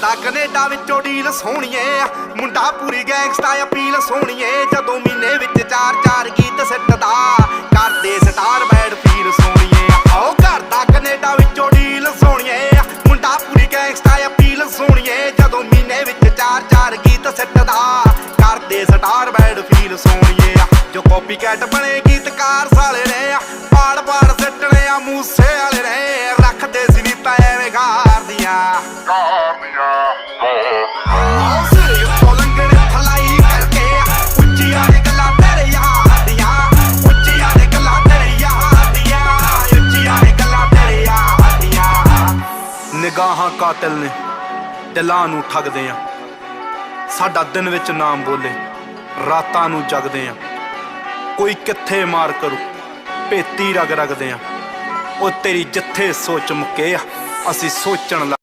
ਕਰਦਾ ਕੈਨੇਡਾ ਵਿੱਚੋਂ ਡੀਲ ਸੋਹਣੀਏ, ਮੁੰਡਾ ਪੂਰੀ ਗੈਂਗਸਟਾ ਅਪੀਲ ਸੋਹਣੀਏ। ਜਦੋਂ ਮਹੀਨੇ ਵਿੱਚ 4-4 ਗੀਤ ਸਿੱਟਦਾ, ਕਰਦੇ ਸਟਾਰ ਬੈਡ ਫੀਲ ਸੋਹਣੀਏ। ਆਓ ਕਰਦਾ ਕੈਨੇਡਾ ਵਿੱਚੋਂ ਡੀਲ ਸੋਹਣੀਏ, ਮੁੰਡਾ ਪੂਰੀ ਗੈਂਗਸਟਾ ਅਪੀਲ ਸੋਹਣੀਏ। ਜਦੋਂ ਮਹੀਨੇ ਵਿੱਚ 4-4 ਗੀਤ ਸਿੱਟਦਾ, ਕਰਦੇ ਸਟਾਰ ਬੈਡ ਫੀਲ ਸੋਹਣੀਏ। ਜੋ ਕਾਪੀ ਕੈਟ ਬਣੇ ਗੀਤਕਾਰ ਸਾਲੇ ਨੇ, ਪਾੜ ਸਿੱਟਣੇ ਆ ਮੂਸੇ ਵਾਲੇ ਨੇ। ਰੱਖਦੇ ਸੀ ਵੀ ਪੈਵੇਂ ਗਾਰ ਦੀਆਂ ਸਿਰ ਉੱਤੋਂ ਲੰਘਣ ਥਲਾਈ ਕਰਕੇ, ਉੱਚੀਆਂ ਨੇ ਗੱਲਾਂ ਤੇਰੇ ਯਾਰ ਦੀਆਂ, ਉੱਚੀਆਂ ਨੇ ਗੱਲਾਂ ਤੇਰੇ ਯਾਰ ਦੀਆਂ, ਉੱਚੀਆਂ ਨੇ ਗੱਲਾਂ ਤੇਰੇ ਯਾਰ ਦੀਆਂ। ਨਿਗਾਹਾਂ ਕਾਤਿਲ ਨੇ, ਦਿਲਾਂ ਨੂੰ ਠੱਗਦੇ ਆ। ਸਾਡਾ ਦਿਨ ਵਿੱਚ ਨਾਮ ਬੋਲੇ, ਰਾਤਾਂ ਨੂੰ ਜਗਦੇ ਆ। ਕੋਈ ਕਿੱਥੇ ਮਾਰ ਕਰੂ, ਭੇਤੀ ਰਗਦੇ ਆ। ਉਹ ਤੇਰੀ ਜਿੱਥੇ ਸੋਚ ਮੁੱਕੇ ਆ, ਅਸੀਂ ਸੋਚਣ ਲੱਗ